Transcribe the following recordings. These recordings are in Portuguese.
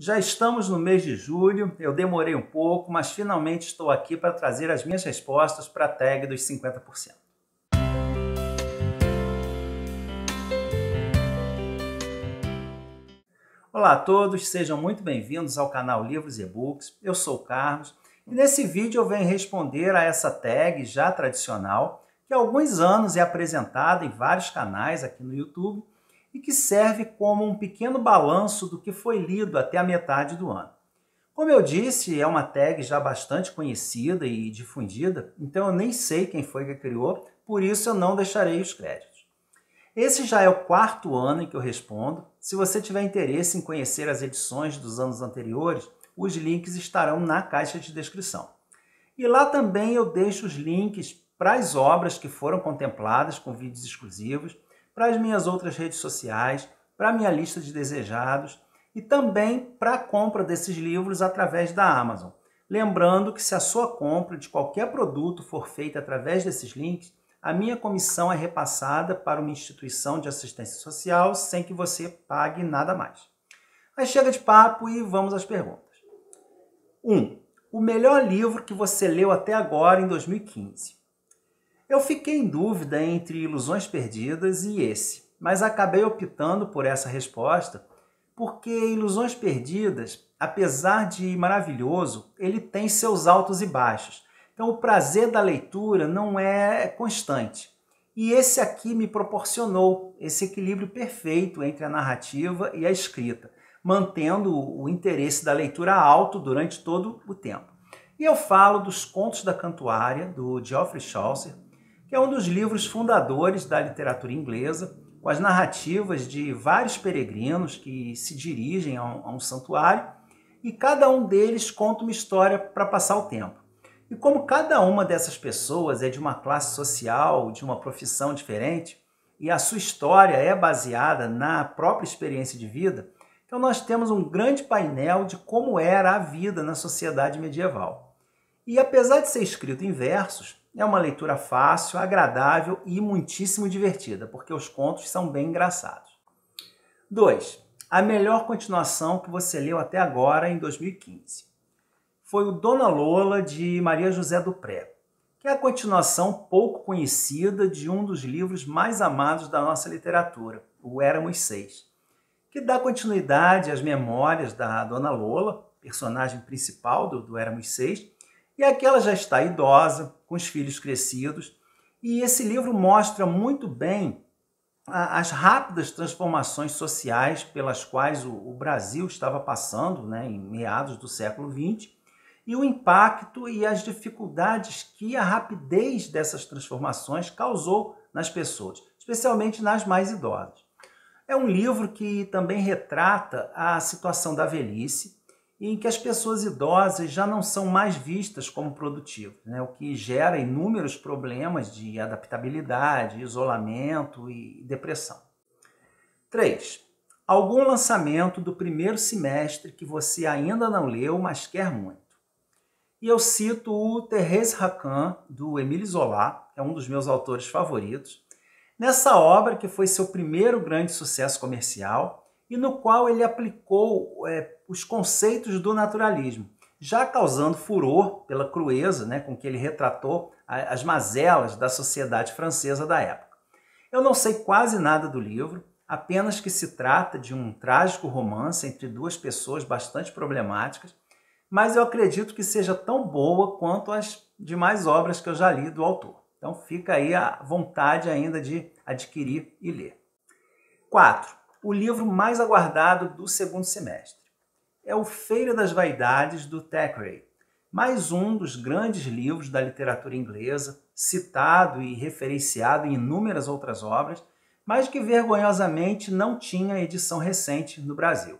Já estamos no mês de julho, eu demorei um pouco, mas finalmente estou aqui para trazer as minhas respostas para a tag dos 50%. Olá a todos, sejam muito bem-vindos ao canal Livros e E-Books. Eu sou o Carlos e nesse vídeo eu venho responder a essa tag já tradicional que há alguns anos é apresentada em vários canais aqui no YouTube e que serve como um pequeno balanço do que foi lido até a metade do ano. Como eu disse, é uma tag já bastante conhecida e difundida, então eu nem sei quem foi que criou, por isso eu não deixarei os créditos. Esse já é o quarto ano em que eu respondo. Se você tiver interesse em conhecer as edições dos anos anteriores, os links estarão na caixa de descrição. E lá também eu deixo os links para as obras que foram contempladas com vídeos exclusivos, para as minhas outras redes sociais, para a minha lista de desejados e também para a compra desses livros através da Amazon. Lembrando que se a sua compra de qualquer produto for feita através desses links, a minha comissão é repassada para uma instituição de assistência social sem que você pague nada mais. Mas chega de papo e vamos às perguntas. 1. O melhor livro que você leu até agora em 2015? Eu fiquei em dúvida entre Ilusões Perdidas e esse, mas acabei optando por essa resposta porque Ilusões Perdidas, apesar de maravilhoso, ele tem seus altos e baixos. Então o prazer da leitura não é constante. E esse aqui me proporcionou esse equilíbrio perfeito entre a narrativa e a escrita, mantendo o interesse da leitura alto durante todo o tempo. E eu falo dos Contos da Cantuária, do Geoffrey Chaucer, que é um dos livros fundadores da literatura inglesa, com as narrativas de vários peregrinos que se dirigem a um santuário, e cada um deles conta uma história para passar o tempo. E como cada uma dessas pessoas é de uma classe social, de uma profissão diferente, e a sua história é baseada na própria experiência de vida, então nós temos um grande painel de como era a vida na sociedade medieval. E apesar de ser escrito em versos, é uma leitura fácil, agradável e muitíssimo divertida, porque os contos são bem engraçados. 2. A melhor continuação que você leu até agora em 2015. Foi o Dona Lola, de Maria José Dupré, que é a continuação pouco conhecida de um dos livros mais amados da nossa literatura, o Éramos Seis, que dá continuidade às memórias da Dona Lola, personagem principal do Éramos Seis, e aqui ela já está idosa, com os filhos crescidos, e esse livro mostra muito bem as rápidas transformações sociais pelas quais o Brasil estava passando, em meados do século XX, e o impacto e as dificuldades que a rapidez dessas transformações causou nas pessoas, especialmente nas mais idosas. É um livro que também retrata a situação da velhice, em que as pessoas idosas já não são mais vistas como produtivas, o que gera inúmeros problemas de adaptabilidade, isolamento e depressão. 3. Algum lançamento do primeiro semestre que você ainda não leu, mas quer muito. E eu cito o Thérèse Raquin, do Émile Zola, que é um dos meus autores favoritos, nessa obra que foi seu primeiro grande sucesso comercial, e no qual ele aplicou os conceitos do naturalismo, já causando furor pela crueza com que ele retratou as mazelas da sociedade francesa da época. Eu não sei quase nada do livro, apenas que se trata de um trágico romance entre duas pessoas bastante problemáticas, mas eu acredito que seja tão boa quanto as demais obras que eu já li do autor. Então fica aí a vontade ainda de adquirir e ler. 4. O livro mais aguardado do segundo semestre. É o Feira das Vaidades, do Thackeray, mais um dos grandes livros da literatura inglesa, citado e referenciado em inúmeras outras obras, mas que vergonhosamente não tinha edição recente no Brasil.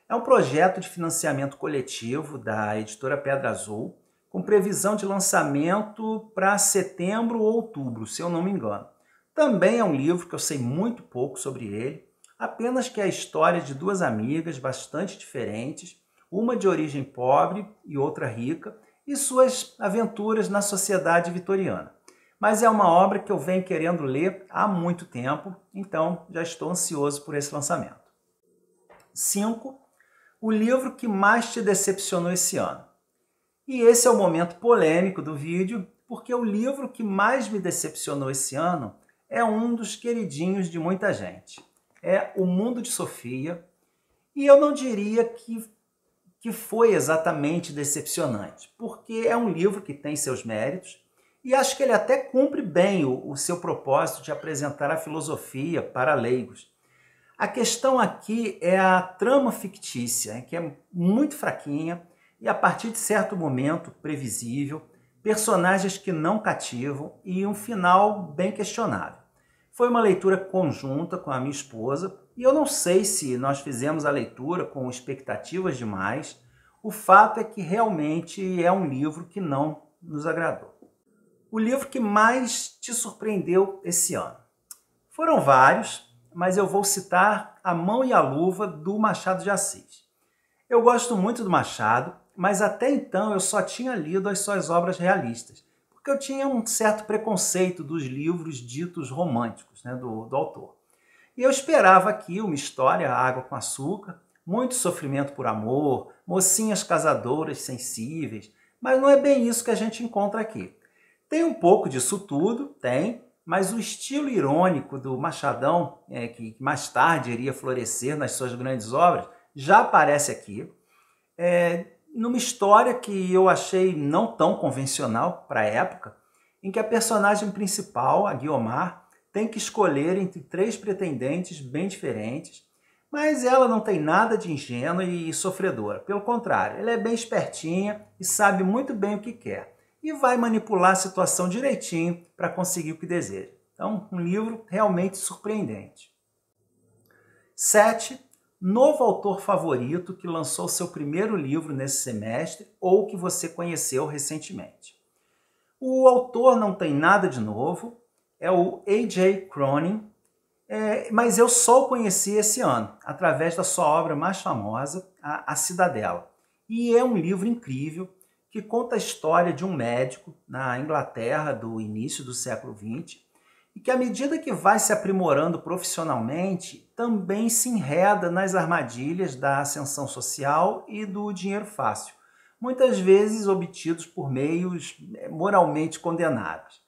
É um projeto de financiamento coletivo da editora Pedra Azul, com previsão de lançamento para setembro ou outubro, se eu não me engano. Também é um livro que eu sei muito pouco sobre ele, apenas que é a história de duas amigas bastante diferentes, uma de origem pobre e outra rica, e suas aventuras na sociedade vitoriana. Mas é uma obra que eu venho querendo ler há muito tempo, então já estou ansioso por esse lançamento. 5. O livro que mais te decepcionou esse ano. E esse é o momento polêmico do vídeo, porque o livro que mais me decepcionou esse ano é um dos queridinhos de muita gente. É O Mundo de Sofia, e eu não diria que foi exatamente decepcionante, porque é um livro que tem seus méritos, e acho que ele até cumpre bem o seu propósito de apresentar a filosofia para leigos. A questão aqui é a trama fictícia, que é muito fraquinha e a partir de certo momento previsível, personagens que não cativam e um final bem questionável. Foi uma leitura conjunta com a minha esposa e eu não sei se nós fizemos a leitura com expectativas demais. O fato é que realmente é um livro que não nos agradou. O livro que mais te surpreendeu esse ano? Foram vários, mas eu vou citar A Mão e a Luva, do Machado de Assis. Eu gosto muito do Machado, mas até então eu só tinha lido as suas obras realistas, porque eu tinha um certo preconceito dos livros ditos românticos, do autor. E eu esperava aqui uma história água com açúcar, muito sofrimento por amor, mocinhas casadoras sensíveis, mas não é bem isso que a gente encontra aqui. Tem um pouco disso tudo, tem, mas o estilo irônico do Machadão, que mais tarde iria florescer nas suas grandes obras, já aparece aqui, numa história que eu achei não tão convencional para a época, em que a personagem principal, a Guiomar, tem que escolher entre 3 pretendentes bem diferentes, mas ela não tem nada de ingênua e sofredora. Pelo contrário, ela é bem espertinha e sabe muito bem o que quer. E vai manipular a situação direitinho para conseguir o que deseja. Então, um livro realmente surpreendente. 7. Novo autor favorito que lançou seu primeiro livro nesse semestre ou que você conheceu recentemente. O autor não tem nada de novo, é o A.J. Cronin, mas eu só o conheci esse ano, através da sua obra mais famosa, A Cidadela. E é um livro incrível, que conta a história de um médico na Inglaterra do início do século XX e que, à medida que vai se aprimorando profissionalmente, também se enreda nas armadilhas da ascensão social e do dinheiro fácil, muitas vezes obtidos por meios moralmente condenáveis.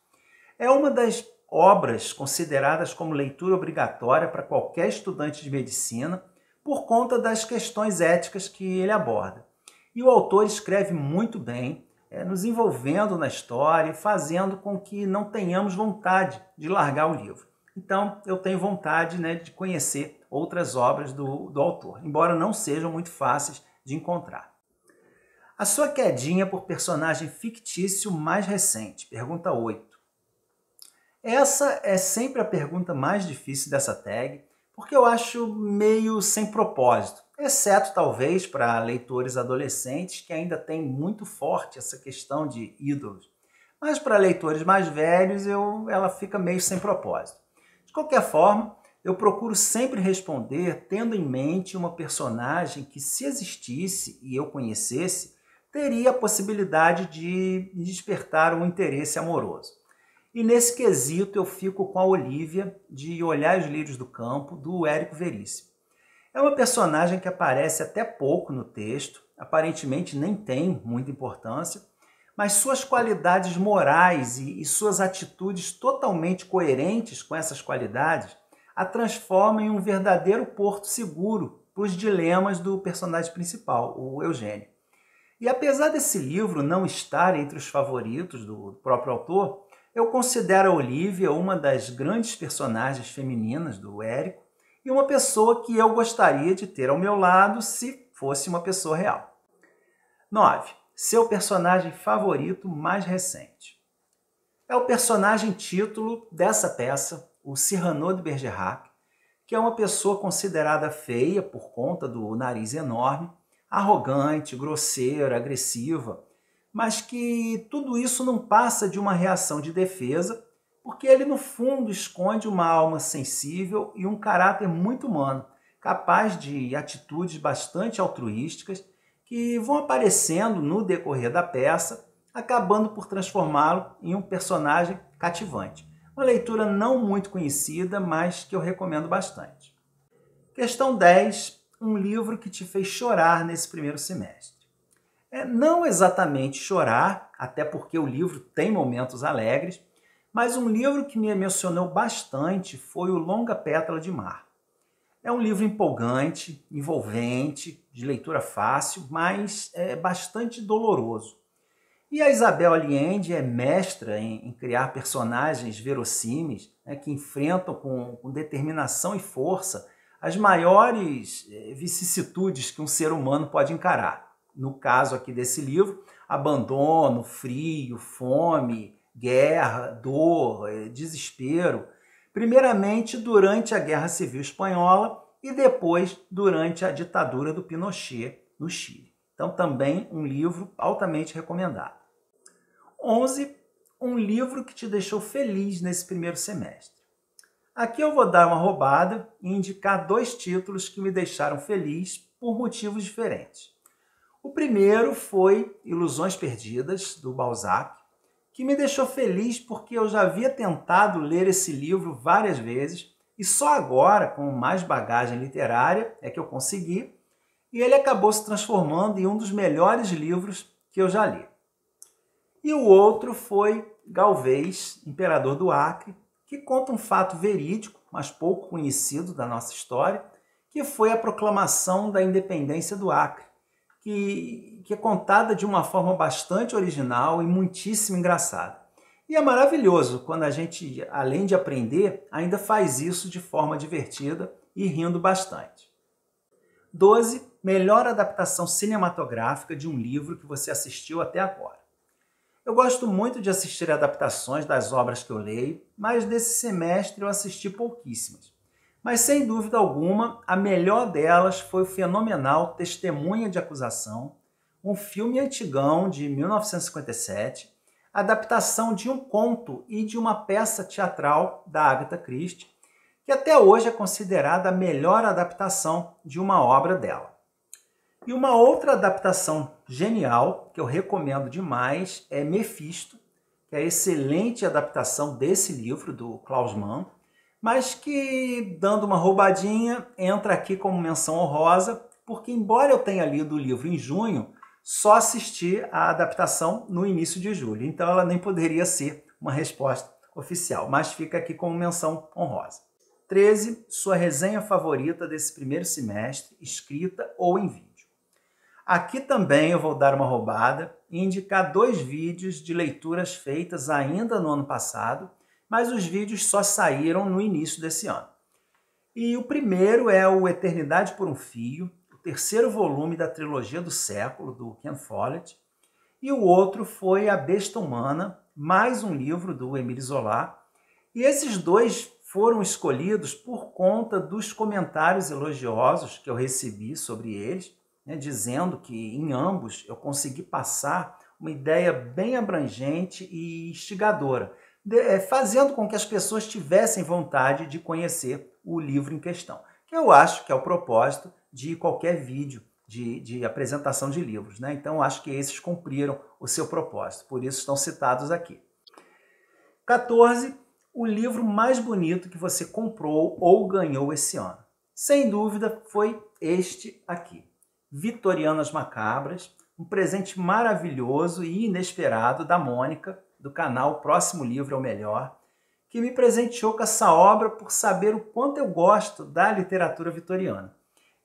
É uma das obras consideradas como leitura obrigatória para qualquer estudante de medicina por conta das questões éticas que ele aborda. E o autor escreve muito bem, nos envolvendo na história e fazendo com que não tenhamos vontade de largar o livro. Então, eu tenho vontade de conhecer outras obras do autor, embora não sejam muito fáceis de encontrar. A sua quedinha por personagem fictício mais recente, pergunta 8. Essa é sempre a pergunta mais difícil dessa tag, porque eu acho meio sem propósito, exceto talvez para leitores adolescentes que ainda têm muito forte essa questão de ídolos. Mas para leitores mais velhos ela fica meio sem propósito. De qualquer forma, eu procuro sempre responder tendo em mente uma personagem que, se existisse e eu conhecesse, teria a possibilidade de despertar um interesse amoroso. E nesse quesito eu fico com a Olivia, de Olhar os Lírios do Campo, do Érico Veríssimo. É uma personagem que aparece até pouco no texto, aparentemente nem tem muita importância, mas suas qualidades morais e suas atitudes totalmente coerentes com essas qualidades a transformam em um verdadeiro porto seguro para os dilemas do personagem principal, o Eugênio. E apesar desse livro não estar entre os favoritos do próprio autor, eu considero a Olivia uma das grandes personagens femininas do Érico e uma pessoa que eu gostaria de ter ao meu lado se fosse uma pessoa real. 9. Seu personagem favorito mais recente. É o personagem título dessa peça, o Cyrano de Bergerac, que é uma pessoa considerada feia por conta do nariz enorme, arrogante, grosseira, agressiva, mas que tudo isso não passa de uma reação de defesa, porque ele no fundo esconde uma alma sensível e um caráter muito humano, capaz de atitudes bastante altruísticas que vão aparecendo no decorrer da peça, acabando por transformá-lo em um personagem cativante. Uma leitura não muito conhecida, mas que eu recomendo bastante. Questão 10. um livro que te fez chorar nesse primeiro semestre. Não exatamente chorar, até porque o livro tem momentos alegres, mas um livro que me emocionou bastante foi o Longa Pétala de Mar. É um livro empolgante, envolvente, de leitura fácil, mas é bastante doloroso. E a Isabel Allende é mestra em criar personagens verossímeis, né, que enfrentam com determinação e força as maiores vicissitudes que um ser humano pode encarar. No caso aqui desse livro, abandono, frio, fome, guerra, dor, desespero. Primeiramente durante a Guerra Civil Espanhola e depois durante a ditadura do Pinochet no Chile. Então também um livro altamente recomendado. 11. Um livro que te deixou feliz nesse primeiro semestre. Aqui eu vou dar uma roubada e indicar 2 títulos que me deixaram feliz por motivos diferentes. O primeiro foi Ilusões Perdidas, do Balzac, que me deixou feliz porque eu já havia tentado ler esse livro várias vezes e só agora, com mais bagagem literária, é que eu consegui, e ele acabou se transformando em um dos melhores livros que eu já li. E o outro foi Galvez, Imperador do Acre, que conta um fato verídico, mas pouco conhecido da nossa história, que foi a proclamação da independência do Acre, que é contada de uma forma bastante original e muitíssimo engraçada. E é maravilhoso quando a gente, além de aprender, ainda faz isso de forma divertida e rindo bastante. 12. Melhor adaptação cinematográfica de um livro que você assistiu até agora. Eu gosto muito de assistir adaptações das obras que eu leio, mas nesse semestre eu assisti pouquíssimas. Mas sem dúvida alguma, a melhor delas foi o fenomenal Testemunha de Acusação, um filme antigão de 1957, adaptação de um conto e de uma peça teatral da Agatha Christie, que até hoje é considerada a melhor adaptação de uma obra dela. E uma outra adaptação genial, que eu recomendo demais, é Mefisto, que é a excelente adaptação desse livro, do Klaus Mann, mas que, dando uma roubadinha, entra aqui como menção honrosa, porque embora eu tenha lido o livro em junho, só assisti a adaptação no início de julho, então ela nem poderia ser uma resposta oficial, mas fica aqui como menção honrosa. 13. Sua resenha favorita desse primeiro semestre, escrita ou em vídeo. Aqui também eu vou dar uma roubada e indicar 2 vídeos de leituras feitas ainda no ano passado, mas os vídeos só saíram no início desse ano. E o primeiro é o Eternidade por um Fio, o 3º volume da trilogia do século, do Ken Follett, e o outro foi A Besta Humana, mais um livro do Émile Zola, e esses 2 foram escolhidos por conta dos comentários elogiosos que eu recebi sobre eles, dizendo que em ambos eu consegui passar uma ideia bem abrangente e instigadora, fazendo com que as pessoas tivessem vontade de conhecer o livro em questão, que eu acho que é o propósito de qualquer vídeo de apresentação de livros, né? Então eu acho que esses cumpriram o seu propósito, por isso estão citados aqui. 14. O livro mais bonito que você comprou ou ganhou esse ano. Sem dúvida foi este aqui. Vitorianas Macabras, um presente maravilhoso e inesperado da Mônica, do canal Próximo Livro é o Melhor, que me presenteou com essa obra por saber o quanto eu gosto da literatura vitoriana.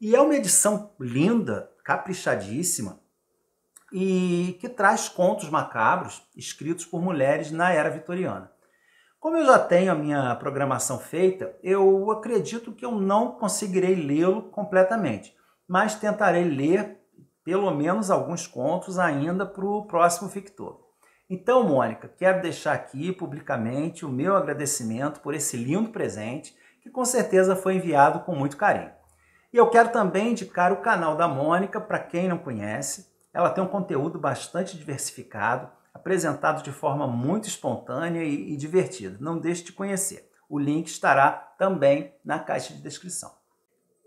E é uma edição linda, caprichadíssima, e que traz contos macabros escritos por mulheres na era vitoriana. Como eu já tenho a minha programação feita, eu acredito que eu não conseguirei lê-lo completamente, mas tentarei ler pelo menos alguns contos ainda para o próximo Fictor. Então, Mônica, quero deixar aqui publicamente o meu agradecimento por esse lindo presente, que com certeza foi enviado com muito carinho. E eu quero também indicar o canal da Mônica para quem não conhece. Ela tem um conteúdo bastante diversificado, apresentado de forma muito espontânea e divertida. Não deixe de conhecer. O link estará também na caixa de descrição.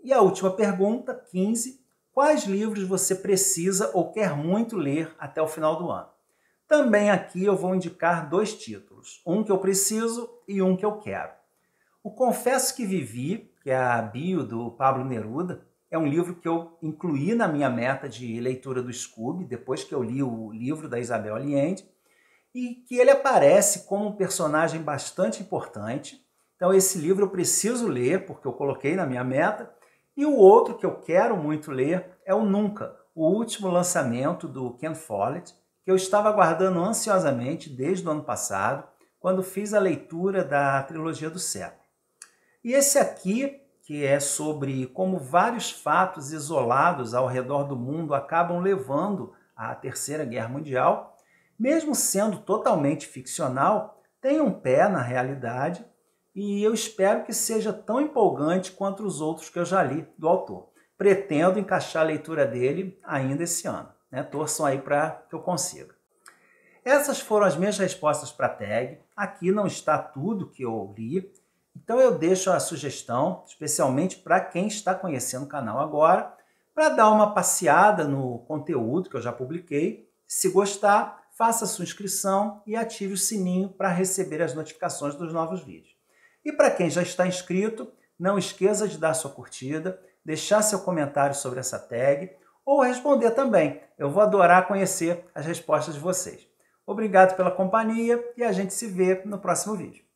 E a última pergunta, 15. Quais livros você precisa ou quer muito ler até o final do ano? Também aqui eu vou indicar 2 títulos. Um que eu preciso e um que eu quero. O Confesso que Vivi, que é a bio do Pablo Neruda, é um livro que eu incluí na minha meta de leitura do Scooby, depois que eu li o livro da Isabel Allende, e que ele aparece como um personagem bastante importante. Então esse livro eu preciso ler, porque eu coloquei na minha meta. E o outro que eu quero muito ler é o Nunca, o último lançamento do Ken Follett, que eu estava aguardando ansiosamente desde o ano passado, quando fiz a leitura da trilogia do século. E esse aqui, que é sobre como vários fatos isolados ao redor do mundo acabam levando à Terceira Guerra Mundial, mesmo sendo totalmente ficcional, tem um pé na realidade e eu espero que seja tão empolgante quanto os outros que eu já li do autor. Pretendo encaixar a leitura dele ainda esse ano, né? Torçam aí para que eu consiga. Essas foram as minhas respostas para a tag. Aqui não está tudo que eu li, então eu deixo a sugestão, especialmente para quem está conhecendo o canal agora, para dar uma passeada no conteúdo que eu já publiquei. Se gostar, faça sua inscrição e ative o sininho para receber as notificações dos novos vídeos. E para quem já está inscrito, não esqueça de dar sua curtida, deixar seu comentário sobre essa tag ou responder também. Eu vou adorar conhecer as respostas de vocês. Obrigado pela companhia e a gente se vê no próximo vídeo.